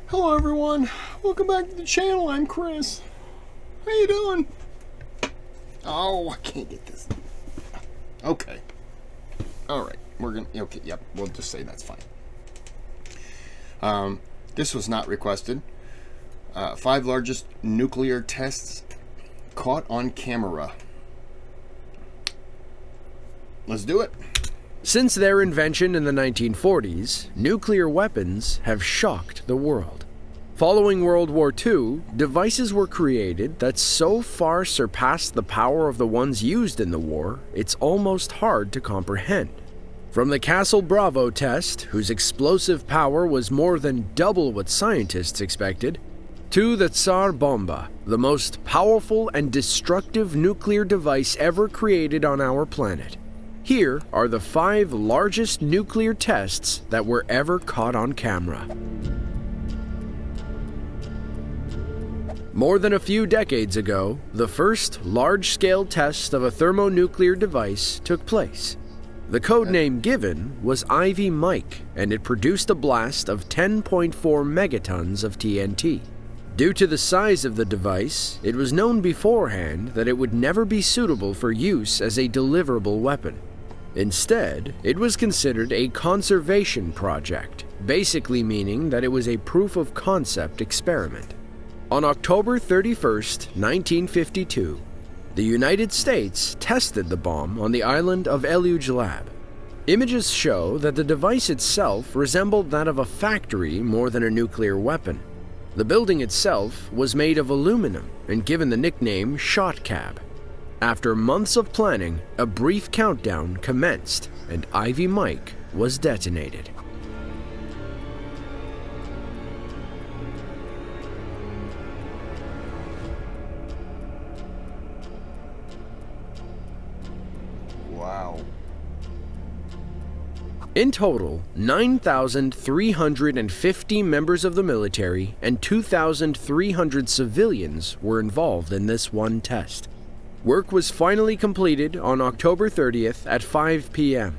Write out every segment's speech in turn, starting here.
Hello everyone, welcome back to the channel. I'm Kris. How you doing? Oh, I can't get this. Okay. Alright, okay, yep, we'll just say that's fine. This was not requested. 5 largest nuclear tests caught on camera. Let's do it. Since their invention in the 1940s, nuclear weapons have shocked the world. Following World War II, devices were created that so far surpassed the power of the ones used in the war, it's almost hard to comprehend. From the Castle Bravo test, whose explosive power was more than double what scientists expected, to the Tsar Bomba, the most powerful and destructive nuclear device ever created on our planet. Here are the 5 largest nuclear tests that were ever caught on camera. More than a few decades ago, the first large-scale test of a thermonuclear device took place. The code name given was Ivy Mike, and it produced a blast of 10.4 megatons of TNT. Due to the size of the device, it was known beforehand that it would never be suitable for use as a deliverable weapon. Instead, it was considered a conservation project, basically meaning that it was a proof-of-concept experiment. On October 31st, 1952, the United States tested the bomb on the island of Eluge Lab. Images show that the device itself resembled that of a factory more than a nuclear weapon. The building itself was made of aluminum and given the nickname Shot Cab. After months of planning, a brief countdown commenced, and Ivy Mike was detonated. Wow. In total, 9,350 members of the military and 2,300 civilians were involved in this one test. Work was finally completed on October 30th at 5 p.m.,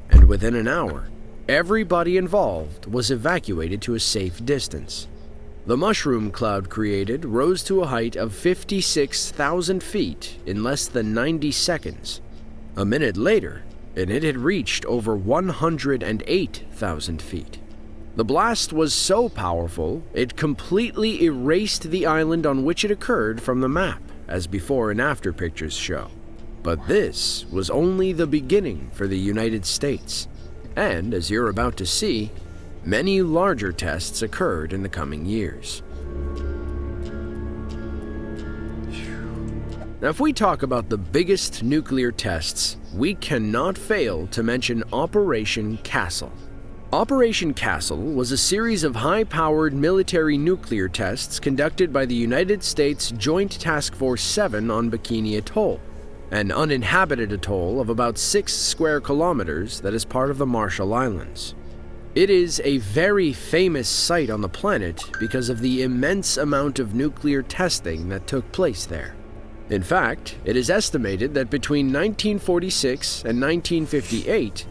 and within an hour, everybody involved was evacuated to a safe distance. The mushroom cloud created rose to a height of 56,000 feet in less than 90 seconds. A minute later, and it had reached over 108,000 feet. The blast was so powerful, it completely erased the island on which it occurred from the map, as before and after pictures show. But this was only the beginning for the United States. And, as you're about to see, many larger tests occurred in the coming years. Now, if we talk about the biggest nuclear tests, we cannot fail to mention Operation Castle. Operation Castle was a series of high-powered military nuclear tests conducted by the United States Joint Task Force 7 on Bikini Atoll, an uninhabited atoll of about 6 square kilometers that is part of the Marshall Islands. It is a very famous site on the planet because of the immense amount of nuclear testing that took place there. In fact, it is estimated that between 1946 and 1958,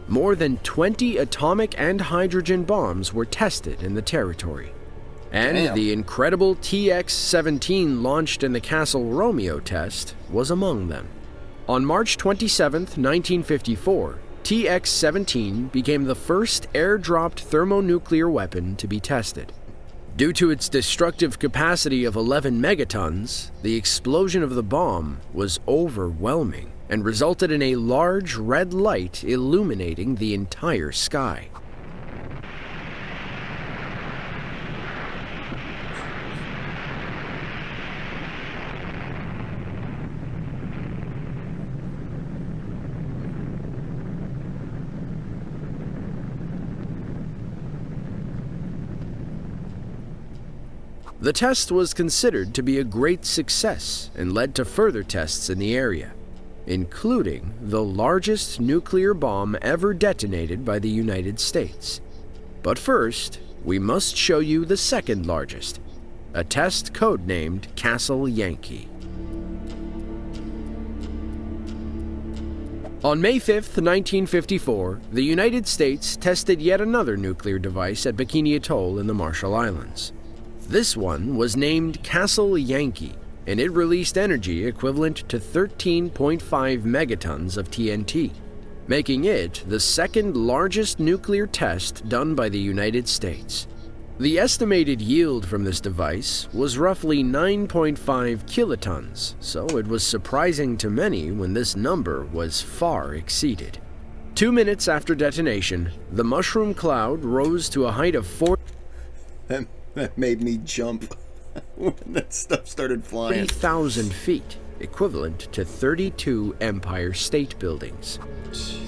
more than 20 atomic and hydrogen bombs were tested in the territory. And the incredible TX-17 launched in the Castle Romeo test was among them. On March 27, 1954, TX-17 became the first air-dropped thermonuclear weapon to be tested. Due to its destructive capacity of 11 megatons, the explosion of the bomb was overwhelming and resulted in a large red light illuminating the entire sky. The test was considered to be a great success and led to further tests in the area, including the largest nuclear bomb ever detonated by the United States. But first, we must show you the second largest, a test codenamed Castle Yankee. On May 5, 1954, the United States tested yet another nuclear device at Bikini Atoll in the Marshall Islands. This one was named Castle Yankee, and it released energy equivalent to 13.5 megatons of TNT, making it the second largest nuclear test done by the United States. The estimated yield from this device was roughly 9.5 kilotons, so it was surprising to many when this number was far exceeded. 2 minutes after detonation, the mushroom cloud rose to a height of 4... That made me jump when that stuff started flying. 40,000 feet, equivalent to 32 Empire State Buildings. Jeez.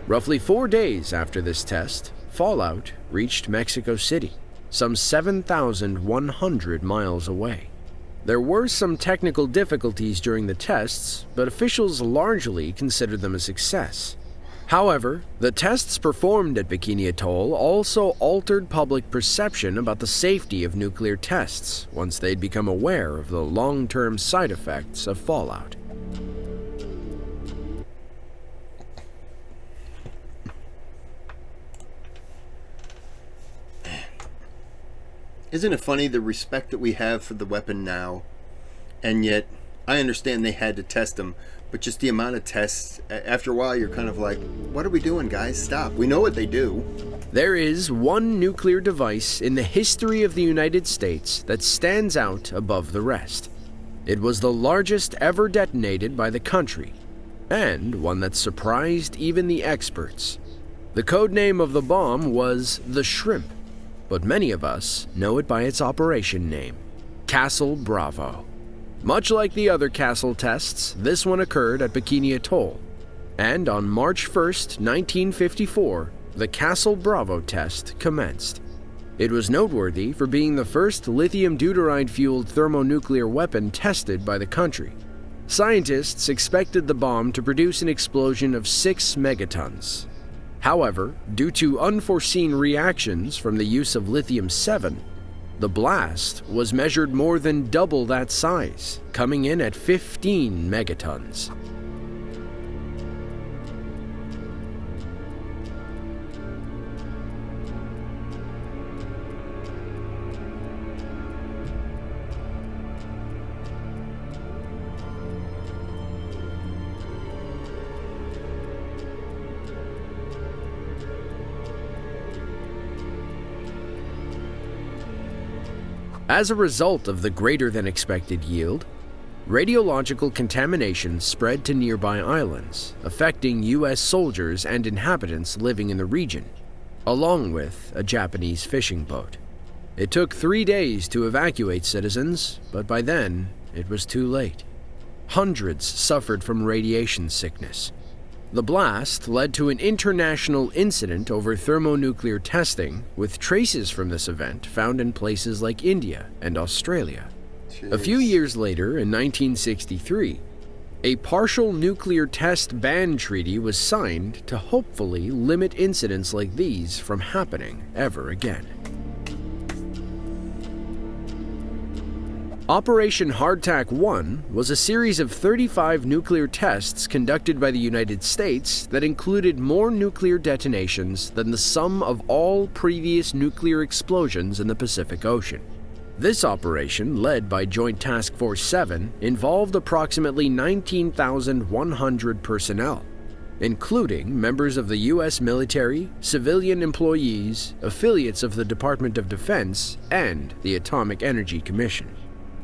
Roughly 4 days after this test, fallout reached Mexico City, some 7,100 miles away. There were some technical difficulties during the tests, but officials largely considered them a success. However, the tests performed at Bikini Atoll also altered public perception about the safety of nuclear tests once they'd become aware of the long-term side effects of fallout. Isn't it funny the respect that we have for the weapon now? And yet, I understand they had to test them, but just the amount of tests, after a while you're kind of like, what are we doing, guys? Stop. We know what they do. There is one nuclear device in the history of the United States that stands out above the rest. It was the largest ever detonated by the country, and one that surprised even the experts. The code name of the bomb was the Shrimp, but many of us know it by its operation name, Castle Bravo. Much like the other Castle tests, this one occurred at Bikini Atoll, and on March 1st, 1954, the Castle Bravo test commenced. It was noteworthy for being the first lithium deuteride-fueled thermonuclear weapon tested by the country. Scientists expected the bomb to produce an explosion of 6 megatons. However, due to unforeseen reactions from the use of lithium-7, the blast was measured more than double that size, coming in at 15 megatons. As a result of the greater-than-expected yield, radiological contamination spread to nearby islands, affecting U.S. soldiers and inhabitants living in the region, along with a Japanese fishing boat. It took 3 days to evacuate citizens, but by then, it was too late. Hundreds suffered from radiation sickness. The blast led to an international incident over thermonuclear testing, with traces from this event found in places like India and Australia. Jeez. A few years later, in 1963, a partial nuclear test ban treaty was signed to hopefully limit incidents like these from happening ever again. Operation Hardtack 1 was a series of 35 nuclear tests conducted by the United States that included more nuclear detonations than the sum of all previous nuclear explosions in the Pacific Ocean. This operation, led by Joint Task Force 7, involved approximately 19,100 personnel, including members of the U.S. military, civilian employees, affiliates of the Department of Defense, and the Atomic Energy Commission.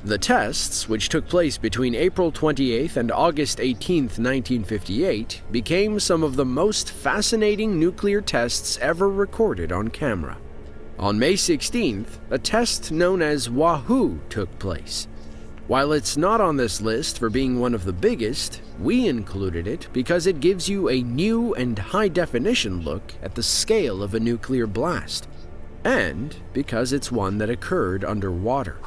The tests, which took place between April 28 and August 18, 1958, became some of the most fascinating nuclear tests ever recorded on camera. On May 16th, a test known as Wahoo took place. While it's not on this list for being one of the biggest, we included it because it gives you a new and high-definition look at the scale of a nuclear blast, and because it's one that occurred underwater.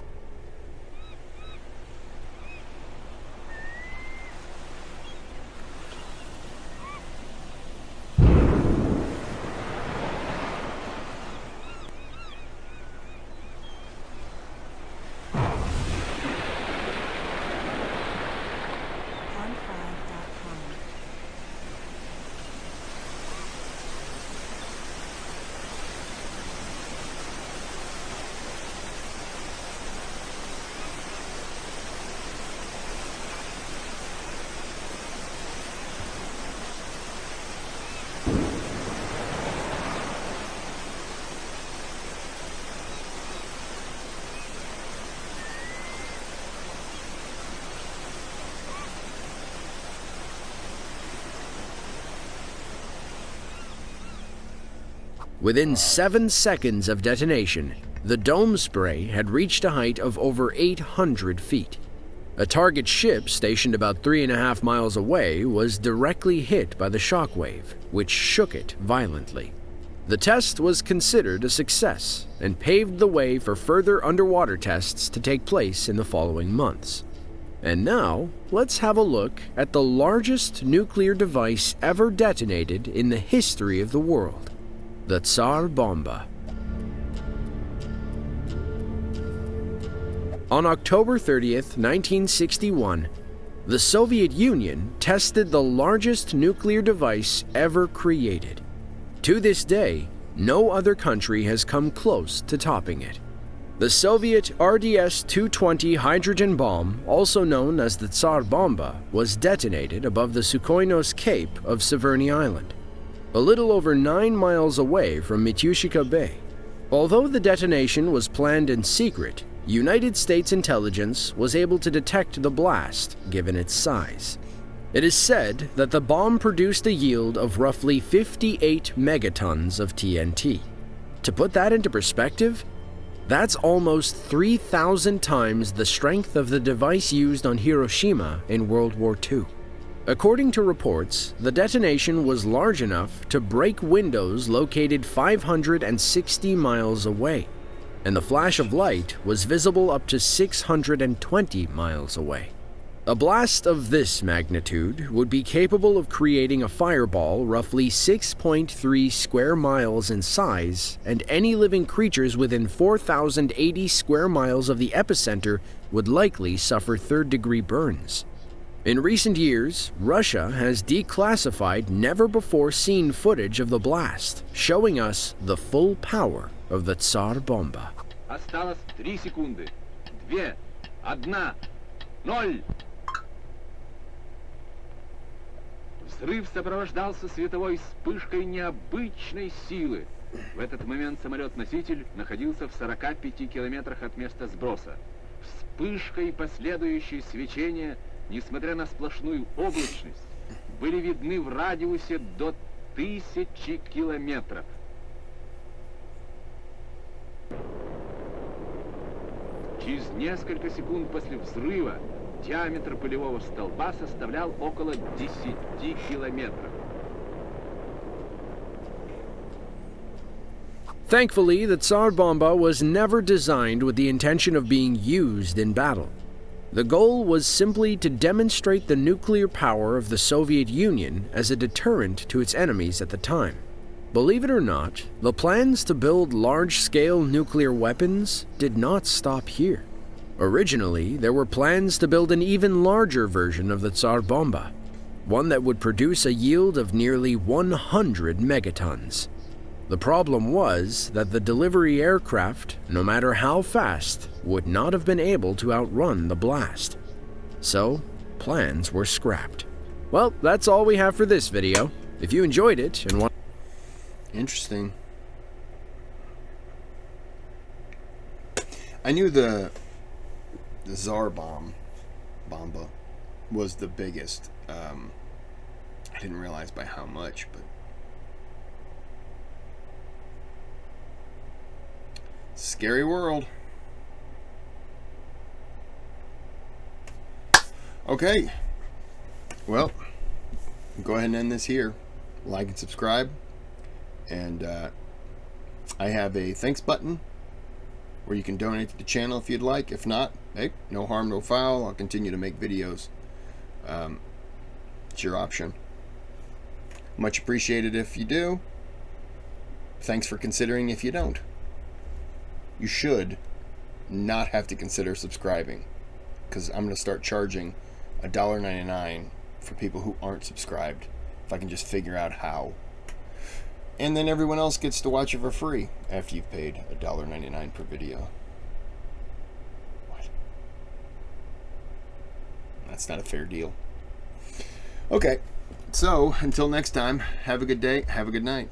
Within 7 seconds of detonation, the dome spray had reached a height of over 800 feet. A target ship stationed about 3.5 miles away was directly hit by the shockwave, which shook it violently. The test was considered a success and paved the way for further underwater tests to take place in the following months. And now, let's have a look at the largest nuclear device ever detonated in the history of the world. The Tsar Bomba. On October 30th, 1961, the Soviet Union tested the largest nuclear device ever created. To this day, no other country has come close to topping it. The Soviet RDS-220 hydrogen bomb, also known as the Tsar Bomba, was detonated above the Sukhoinos Cape of Severny Island, a little over 9 miles away from Mityushika Bay. Although the detonation was planned in secret, United States intelligence was able to detect the blast given its size. It is said that the bomb produced a yield of roughly 58 megatons of TNT. To put that into perspective, that's almost 3,000 times the strength of the device used on Hiroshima in World War II. According to reports, the detonation was large enough to break windows located 560 miles away, and the flash of light was visible up to 620 miles away. A blast of this magnitude would be capable of creating a fireball roughly 6.3 square miles in size, and any living creatures within 4,080 square miles of the epicenter would likely suffer third-degree burns. In recent years, Russia has declassified never-before-seen footage of the blast, showing us the full power of the Tsar Bomba. Осталось 3 секунды. 2, 1, 0. Взрыв сопровождался световой вспышкой необычной силы. В этот момент самолет-носитель находился в 45 километрах от места сброса. Вспышка и последующее свечение, несмотря на сплошную облачность, были видны в радиусе до 1000 километров. Через несколько секунд после взрыва диаметр пылевого столба составлял около 10 километров. Thankfully, the Tsar Bomba was never designed with the intention of being used in battle. The goal was simply to demonstrate the nuclear power of the Soviet Union as a deterrent to its enemies at the time. Believe it or not, the plans to build large-scale nuclear weapons did not stop here. Originally, there were plans to build an even larger version of the Tsar Bomba, one that would produce a yield of nearly 100 megatons. The problem was that the delivery aircraft, no matter how fast, would not have been able to outrun the blast. So, plans were scrapped. Well, that's all we have for this video. If you enjoyed it and want... Interesting. I knew the Tsar Bomba was the biggest. I didn't realize by how much, but scary world. Okay. Well, go ahead and end this here. Like and subscribe. And I have a thanks button where you can donate to the channel if you'd like. If not, hey, no harm, no foul. I'll continue to make videos. It's your option. Much appreciated if you do. Thanks for considering if you don't. You should not have to consider subscribing, because I'm going to start charging $1.99 for people who aren't subscribed, if I can just figure out how. And then everyone else gets to watch it for free after you've paid $1.99 per video. What? That's not a fair deal. Okay, so until next time, have a good day, have a good night.